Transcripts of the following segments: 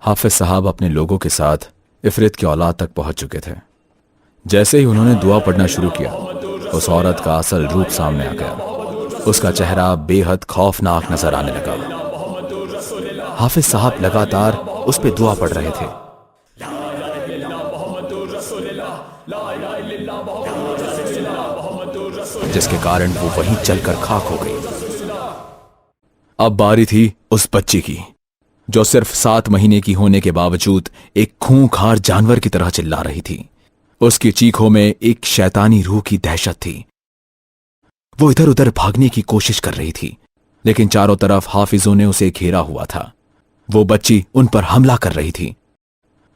हाफिज साहब अपने लोगों के साथ इफरित की औलाद तक पहुंच चुके थे। जैसे ही उन्होंने दुआ पढ़ना शुरू किया, उस औरत का असल रूप सामने आ गया। उसका चेहरा बेहद खौफनाक नजर आने लगा। हाफिज साहब लगातार उस पे दुआ पढ़ रहे थे। जिसके कारण वो वहीं चलकर खाक हो गई। अब बारी थी उस बच्ची की, जो सिर्फ 7 महीने की होने के बावजूद एक खूंखार जानवर की तरह चिल्ला रही थी। उसकी चीखों में एक शैतानी रूह की दहशत थी। वो इधर उधर भागने की कोशिश कर रही थी, लेकिन चारों तरफ हाफिजों ने उसे घेरा हुआ था। वो बच्ची उन पर हमला कर रही थी,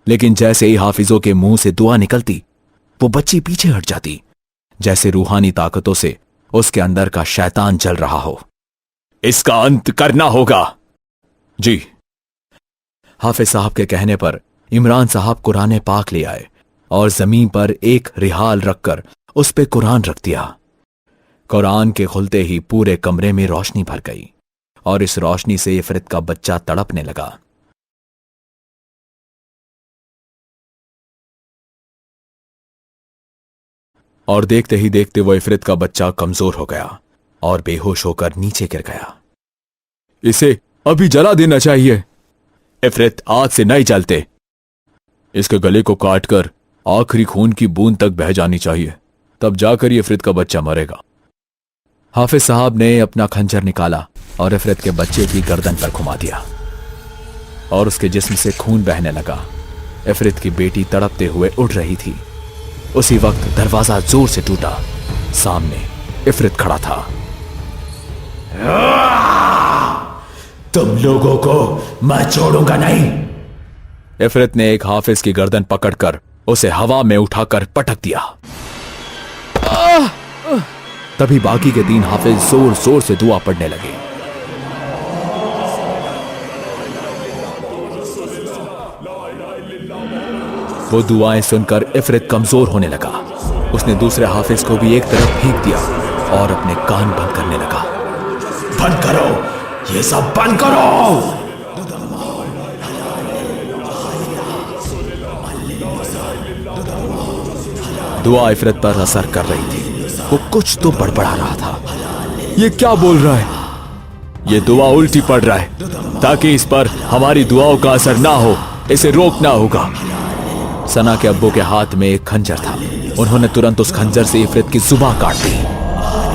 लेकिन जैसे ही हाफिजों के मुंह से दुआ निकलती, वो बच्ची पीछे हट जाती, जैसे रूहानी ताकतों से उसके अंदर का शैतान जल रहा हो। इसका अंत करना होगा। जी। हाफिज साहब के कहने पर इमरान साहब कुरान पाक ले आए और जमीन पर एक रिहाल रखकर उस पे कुरान रख दिया। कुरान के खुलते ही पूरे कमरे में रोशनी भर गई और इस रोशनी से इफरित का बच्चा तड़पने लगा। और देखते ही देखते वो इफरित का बच्चा कमजोर हो गया और बेहोश होकर नीचे गिर गया। इसे अभी जला देना चाहिए। इफरित आज से नहीं चलते। इसके गले को काटकर आखिरी खून की बूंद तक बह जानी चाहिए, तब जाकर इफरित का बच्चा मरेगा। हाफिज साहब ने अपना खंजर निकाला और इफरित के बच्चे की गर्दन पर घुमा दिया और उसके जिस्म से खून बहने लगा। इफरित की बेटी तड़पते हुए उड़ रही थी। उसी वक्त दरवाजा जोर से टूटा। सामने इफरित खड़ा था। तुम लोगों को मैं छोड़ूंगा नहीं। इफरित ने एक हाफिज की गर्दन पकड़कर उसे हवा में उठाकर पटक दिया। तभी बाकी के 3 हाफिज जोर जोर से दुआ पढ़ने लगे। वो दुआएं सुनकर इफरित कमजोर होने लगा। उसने दूसरे हाफिज को भी एक तरफ फेंक दिया और अपने कान बंद करने लगा। बंद करो, ये सब बंद करो। दुआ इफरित पर असर कर रही थी। वो कुछ तो बड़बड़ा रहा था। ये क्या बोल रहा है? ये दुआ उल्टी पड़ रहा है। ताकि इस पर हमारी दुआओं का असर ना हो, इसे रोकना होगा। सना के अब्बू के हाथ में एक खंजर था। उन्होंने तुरंत उस खंजर से इफरित की जुबान काट दी।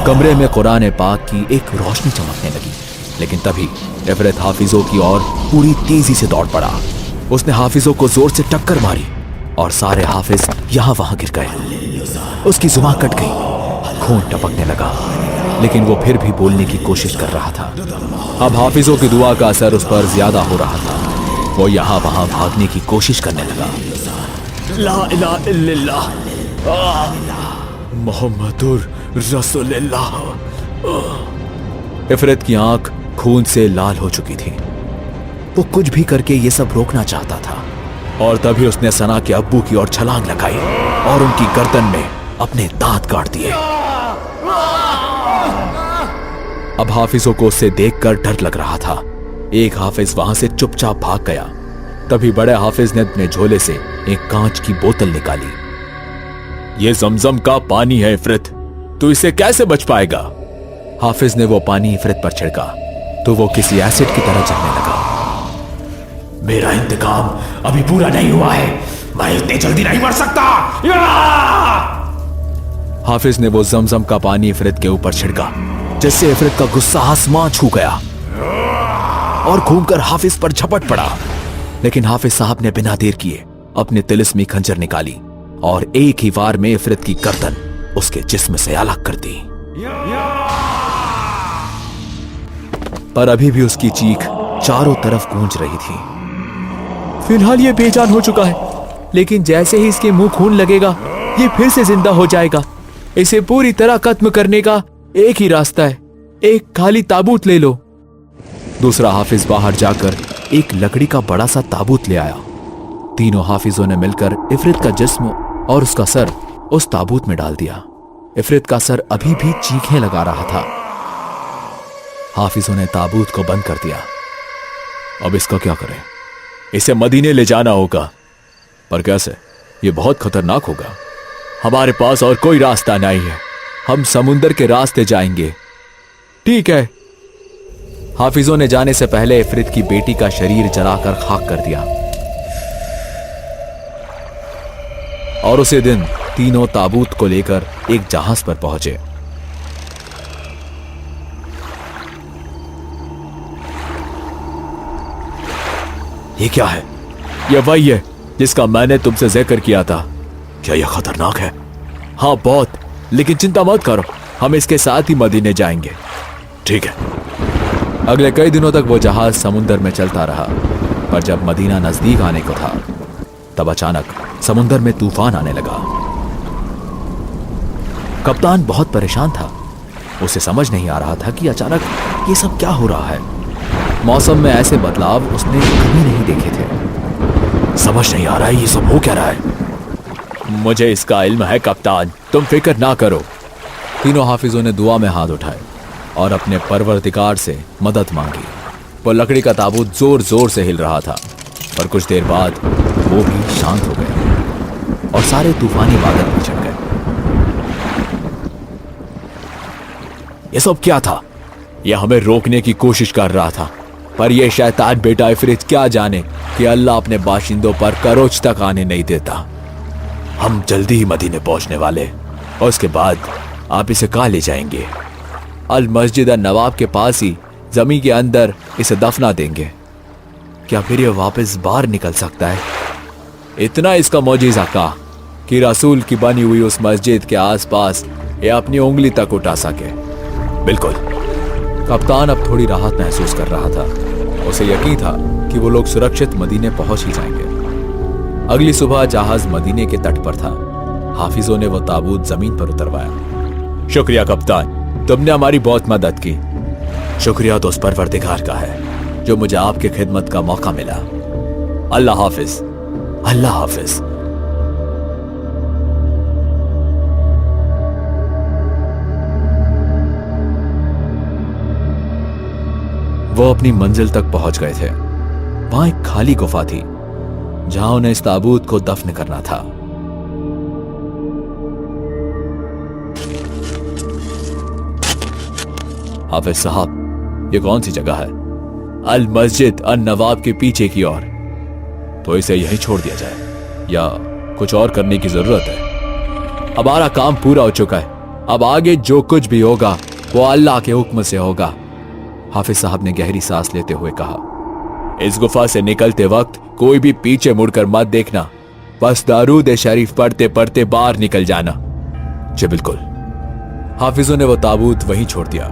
कमरे में कुरान पाक की एक रोशनी चमकने लगी, लेकिन तभी इफरित हाफिजों की ओर पूरी तेजी से दौड़ पड़ा। उसने हाफिजों को जोर से टक्कर मारी और सारे हाफिज यहां वहां गिर गए। उसकी जुबान कट गई, खून टपकने लगा, लेकिन वो फिर भी बोलने की कोशिश कर रहा था। अब हाफिजों की दुआ का असर उस पर ज्यादा हो रहा था। वो यहां वहां भागने की कोशिश करने लगा। ला इलाहा इल्लल्लाह मुहम्मदुर रसूलुल्लाह। इफरित की आंख खून से लाल हो चुकी थी। वो कुछ भी करके ये सब रोकना चाहता था, और तभी उसने सना के अब्बू की ओर छलांग लगाई और उनकी गर्दन में अपने दांत काट दिए। अब हाफिजों को उससे देखकर डर लग रहा था। एक हाफिज वहां से चुपचाप भाग गया। तभी बड़े हाफिज ने अपने झोले से एक कांच की बोतल निकाली। ये जमजम का पानी है इफरित, तू इससे कैसे बच पाएगा? हाफिज ने वो पानी इफरित पर छिड़का तो वो किसी एसिड की तरह जलने लगा। मेरा इंतकाम अभी पूरा नहीं हुआ है, मैं इतनी जल्दी नहीं मर सकता। हाफिज ने वो जमजम का पानी इफरित के ऊपर छिड़का, जिससे इफरित का गुस्सा आसमान छू गया और घूमकर हाफिज पर झपट पड़ा। लेकिन हाफिज साहब ने बिना देर किए अपने तिलिस्मी खंजर निकाली और एक ही वार में इफरित की गर्दन उसके जिस्म से अलग कर दी। पर अभी भी उसकी चीख चारों तरफ गूंज रही थी। फिलहाल ये बेजान हो चुका है, लेकिन जैसे ही इसके मुंह खून लगेगा, ये फिर से जिंदा हो जाएगा। इसे पूरी तरह खत्म करने का एक ही रास्ता है, एक खाली ताबूत ले लो। दूसरा हाफिज बाहर जाकर एक लकड़ी का बड़ा सा ताबूत ले आया। तीनों हाफिजों ने मिलकर इफरित का जिस्म और उसका सर उस ताबूत में डाल दिया। इफरित का सर अभी भी चीखें लगा रहा था। हाफिजों ने ताबूत को बंद कर दिया। अब इसका क्या करें? इसे मदीने ले जाना होगा। पर कैसे? ये बहुत खतरनाक होगा। हमारे पास और कोई रास्ता नहीं है, हम समुंदर के रास्ते जाएंगे। ठीक है। हाफिजों ने जाने से पहले इफरित की बेटी का शरीर जलाकर खाक कर दिया और उसी दिन तीनों ताबूत को लेकर एक जहाज पर पहुंचे। ये क्या है? यह वही है जिसका मैंने तुमसे जिक्र किया था। क्या यह खतरनाक है? हाँ बहुत, लेकिन चिंता मत करो, हम इसके साथ ही मदीने जाएंगे। ठीक है। अगले कई दिनों तक वो जहाज समुंदर में चलता रहा, पर जब मदीना नजदीक आने को था तब अचानक समुंदर में तूफान आने लगा। कप्तान बहुत परेशान था। उसे समझ नहीं आ रहा था कि अचानक ये सब क्या हो रहा है। मौसम में ऐसे बदलाव उसने कभी नहीं देखे थे। समझ नहीं आ रहा है ये सब हो क्या रहा है। मुझे इसका इल्म है कप्तान, तुम फिक्र ना करो। तीनों हाफिजों ने दुआ में हाथ उठाए और अपने परवरदिगार से मदद मांगी। वो लकड़ी का ताबूत जोर जोर से हिल रहा था, पर कुछ देर बाद वो भी शांत हो गया और सारे तूफानी बादल भी छट गए। ये सब क्या था? यह हमें रोकने की कोशिश कर रहा था, पर यह शैतान बेटा इफरित क्या जाने कि अल्लाह अपने बाशिंदों पर करोच तक आने नहीं देता। हम जल्दी ही मदीने पहुंचने वाले और उसके बाद आप इसे कहाँ ले जाएंगे? अल मस्जिद नवाब के पास ही जमीन के अंदर इसे दफना देंगे। क्या फिर ये वापस बाहर निकल सकता है? इतना इसका मौजिज़ा का कि रसूल की बनी हुई उस मस्जिद के आसपास ये अपनी उंगली तक उठा सके। बिल्कुल। कप्तान अब थोड़ी राहत महसूस कर रहा था। उसे यकीन था कि वो लोग सुरक्षित मदीने पहुंच ही जाएंगे। अगली सुबह जहाज मदीने के तट पर था। हाफिजों ने वो ताबूत जमीन पर उतरवाया। शुक्रिया कप्तान, तुमने हमारी बहुत मदद की। शुक्रिया तो उस परवरदिगार का है जो मुझे आपकी खिदमत का मौका मिला। अल्लाह हाफिज। अल्लाह हाफिज। वो अपनी मंजिल तक पहुंच गए थे। वहां एक खाली गुफा थी जहां उन्हें इस ताबूत को दफन करना था। हाफिज साहब, ये कौन सी जगह है? अल मस्जिद अन नवाब के पीछे की ओर। तो इसे यहीं छोड़ दिया जाए या कुछ और करने की जरूरत है? हमारा काम पूरा हो चुका है, अब आगे जो कुछ भी होगा वो अल्लाह के हुक्म से होगा। हाफिज साहब ने गहरी सांस लेते हुए कहा। इस गुफा से निकलते वक्त कोई भी पीछे मुड़कर मत देखना, बस दारूद शरीफ पढ़ते पढ़ते बाहर निकल जाना। जी बिल्कुल। हाफिजों ने वो ताबूत वहीं छोड़ दिया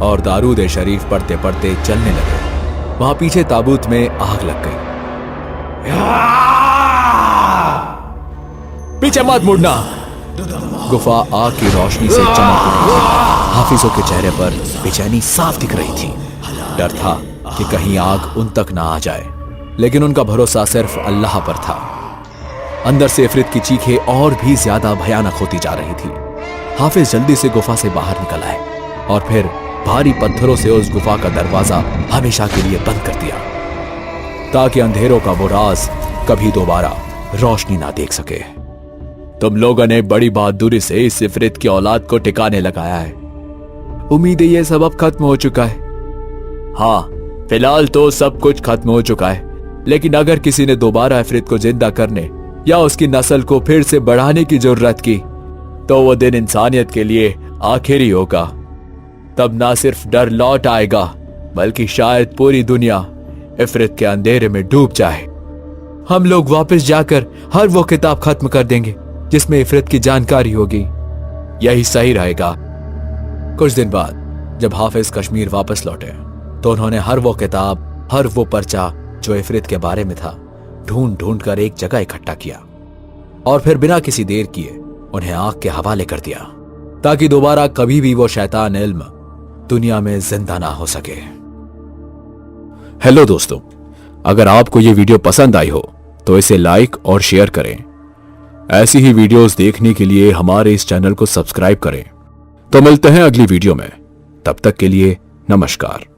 और दारूद शरीफ पढ़ते पढ़ते चलने लगे। वहां पीछे ताबूत में आग लग गई। पीछे मत मुड़ना। गुफा आग की रोशनी से चमक रही थी। हाफिजों के चेहरे पर बेचैनी साफ दिख रही थी। डर था कि कहीं आग उन तक ना आ जाए, लेकिन उनका भरोसा सिर्फ अल्लाह पर था। अंदर से इफरित की चीखें और भी ज्यादा भयानक होती जा रही थी। हाफिज जल्दी से गुफा से बाहर निकल आए और फिर भारी पत्थरों से उस गुफा का दरवाजा हमेशा के लिए बंद कर दिया, ताकि अंधेरों का वो राज कभी दोबारा रोशनी ना देख सके। तुम लोगों ने बड़ी बहादुरी से इस इफरित की औलाद को टिकाने लगाया है। उम्मीद है ये सब अब खत्म हो चुका है। हाँ, फिलहाल तो सब कुछ खत्म हो चुका है, लेकिन अगर किसी ने दोबारा इफरित को जिंदा करने या उसकी नस्ल को फिर से बढ़ाने की जरूरत की, तो वो दिन इंसानियत के लिए आखिरी होगा। तब ना सिर्फ डर लौट आएगा, बल्कि शायद पूरी दुनिया इफरित के अंधेरे में डूब जाए। हम लोग वापस जाकर हर वो किताब खत्म कर देंगे जिसमें इफरित की जानकारी होगी। यही सही रहेगा। कुछ दिन बाद जब हाफिज कश्मीर वापस लौटे तो उन्होंने हर वो किताब, हर वो पर्चा जो इफरित के बारे में था, ढूंढ ढूंढ कर एक जगह इकट्ठा किया और फिर बिना किसी देर किए उन्हें आग के हवाले कर दिया, ताकि दोबारा कभी भी वो शैतान इल्म दुनिया में जिंदा ना हो सके। हेलो दोस्तों, अगर आपको ये वीडियो पसंद आई हो तो इसे लाइक और शेयर करें। ऐसी ही वीडियोस देखने के लिए हमारे इस चैनल को सब्सक्राइब करें। तो मिलते हैं अगली वीडियो में, तब तक के लिए नमस्कार।